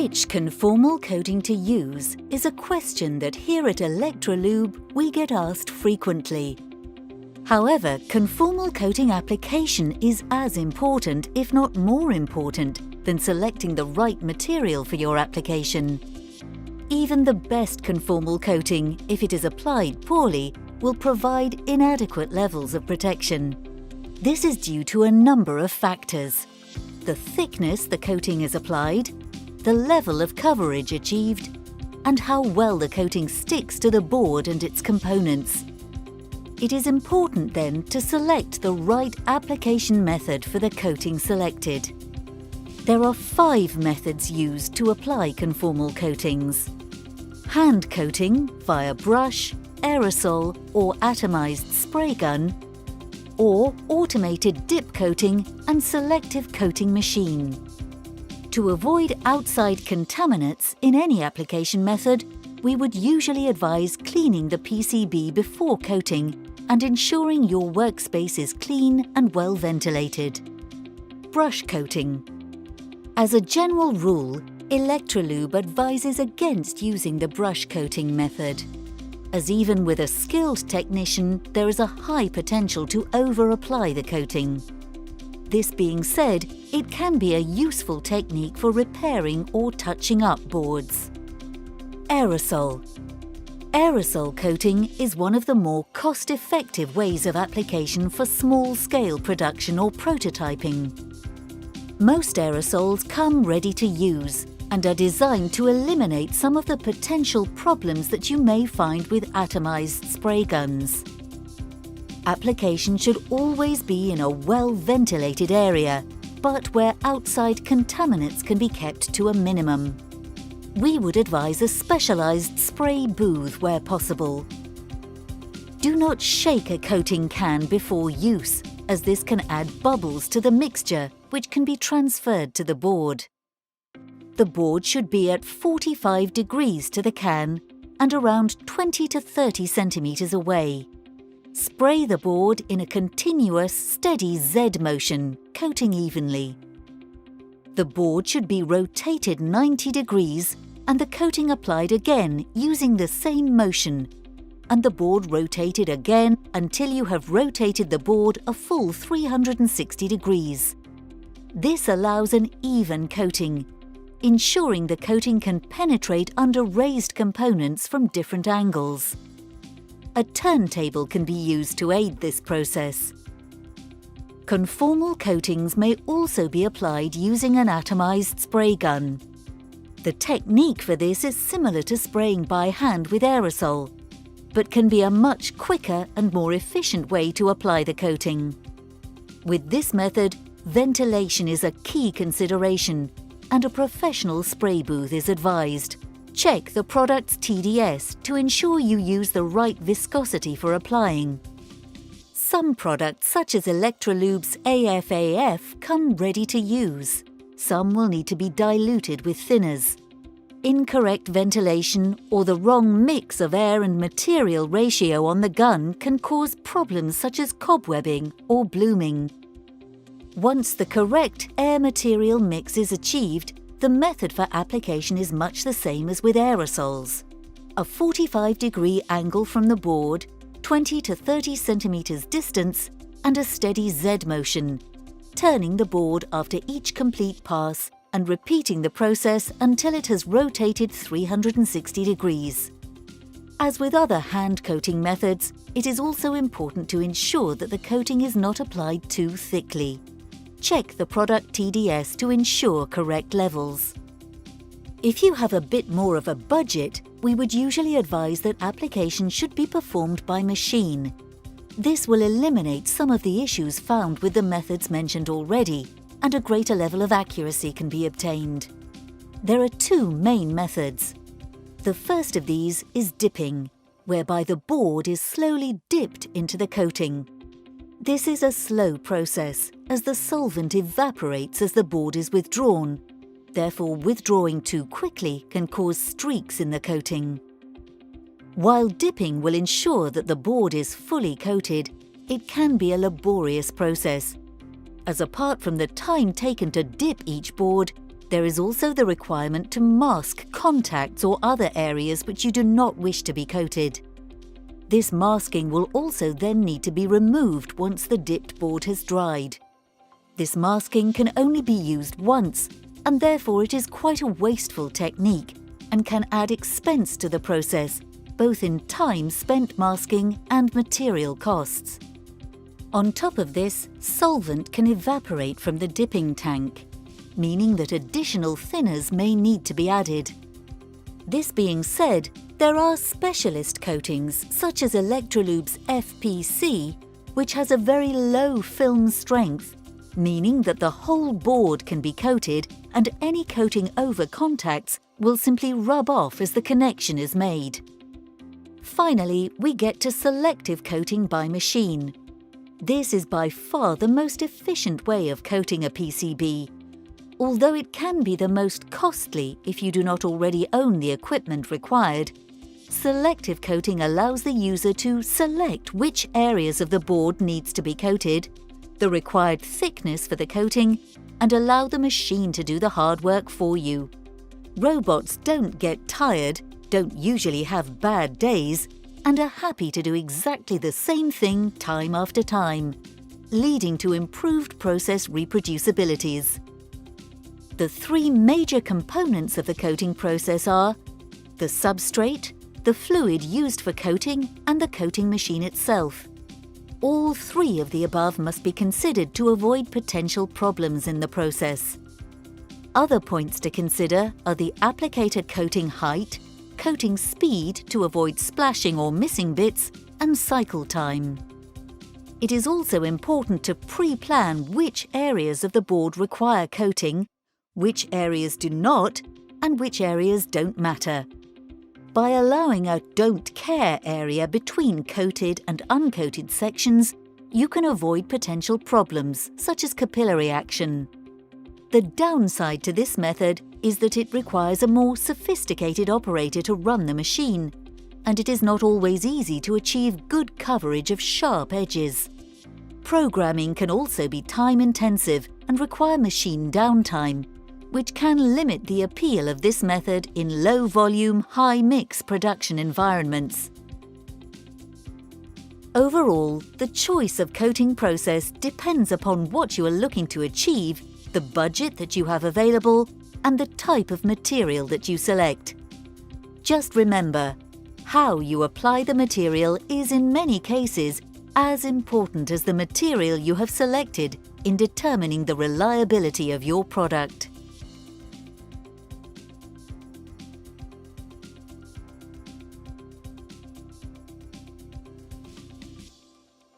Which conformal coating to use is a question that here at Electrolube we get asked frequently. However, conformal coating application is as important, if not more important, than selecting the right material for your application. Even the best conformal coating, if it is applied poorly, will provide inadequate levels of protection. This is due to a number of factors: the thickness the coating is applied, the level of coverage achieved, and how well the coating sticks to the board and its components. It is important then to select the right application method for the coating selected. There are 5 methods used to apply conformal coatings: hand coating via brush, aerosol or atomized spray gun, or automated dip coating and selective coating machine. To avoid outside contaminants in any application method, we would usually advise cleaning the PCB before coating and ensuring your workspace is clean and well ventilated. Brush coating. As a general rule, Electrolube advises against using the brush coating method, as even with a skilled technician, there is a high potential to over-apply the coating. This being said, it can be a useful technique for repairing or touching up boards. Aerosol. Aerosol coating is one of the more cost-effective ways of application for small-scale production or prototyping. Most aerosols come ready to use and are designed to eliminate some of the potential problems that you may find with atomized spray guns. Application should always be in a well-ventilated area, but where outside contaminants can be kept to a minimum. We would advise a specialized spray booth where possible. Do not shake a coating can before use, as this can add bubbles to the mixture, which can be transferred to the board. The board should be at 45 degrees to the can and around 20 to 30 centimeters away. Spray the board in a continuous, steady Z motion, coating evenly. The board should be rotated 90 degrees and the coating applied again using the same motion, and the board rotated again until you have rotated the board a full 360 degrees. This allows an even coating, ensuring the coating can penetrate under raised components from different angles. A turntable can be used to aid this process. Conformal coatings may also be applied using an atomized spray gun. The technique for this is similar to spraying by hand with aerosol, but can be a much quicker and more efficient way to apply the coating. With this method, ventilation is a key consideration, and a professional spray booth is advised. Check the product's TDS to ensure you use the right viscosity for applying. Some products, such as Electrolube's AFAF, come ready to use. Some will need to be diluted with thinners. Incorrect ventilation or the wrong mix of air and material ratio on the gun can cause problems such as cobwebbing or blooming. Once the correct air-material mix is achieved, the method for application is much the same as with aerosols. A 45-degree angle from the board, 20 to 30 centimeters distance, and a steady Z motion, turning the board after each complete pass and repeating the process until it has rotated 360 degrees. As with other hand coating methods, it is also important to ensure that the coating is not applied too thickly. Check the product TDS to ensure correct levels. If you have a bit more of a budget, we would usually advise that application should be performed by machine. This will eliminate some of the issues found with the methods mentioned already, and a greater level of accuracy can be obtained. There are 2 main methods. The first of these is dipping, whereby the board is slowly dipped into the coating. This is a slow process, as the solvent evaporates as the board is withdrawn. Therefore, withdrawing too quickly can cause streaks in the coating. While dipping will ensure that the board is fully coated, it can be a laborious process, as apart from the time taken to dip each board, There is also the requirement to mask contacts or other areas which you do not wish to be coated. This masking will also then need to be removed once the dipped board has dried. This masking can only be used once, and therefore it is quite a wasteful technique and can add expense to the process, both in time spent masking and material costs. On top of this, solvent can evaporate from the dipping tank, meaning that additional thinners may need to be added. This being said, there are specialist coatings such as Electrolube's FPC, which has a very low film strength, meaning that the whole board can be coated and any coating over contacts will simply rub off as the connection is made. Finally, we get to selective coating by machine. This is by far the most efficient way of coating a PCB, although it can be the most costly if you do not already own the equipment required. Selective coating allows the user to select which areas of the board needs to be coated, the required thickness for the coating, and allow the machine to do the hard work for you. Robots don't get tired, don't usually have bad days, and are happy to do exactly the same thing time after time, leading to improved process reproducibilities. The three major components of the coating process are the substrate, the fluid used for coating, and the coating machine itself. All three of the above must be considered to avoid potential problems in the process. Other points to consider are the applicator coating height, coating speed to avoid splashing or missing bits, and cycle time. It is also important to pre-plan which areas of the board require coating, which areas do not, and which areas don't matter. By allowing a don't care area between coated and uncoated sections, you can avoid potential problems such as capillary action. The downside to this method is that it requires a more sophisticated operator to run the machine, and it is not always easy to achieve good coverage of sharp edges. Programming can also be time-intensive and require machine downtime, which can limit the appeal of this method in low-volume, high-mix production environments. Overall, the choice of coating process depends upon what you are looking to achieve, the budget that you have available, and the type of material that you select. Just remember, how you apply the material is in many cases as important as the material you have selected in determining the reliability of your product.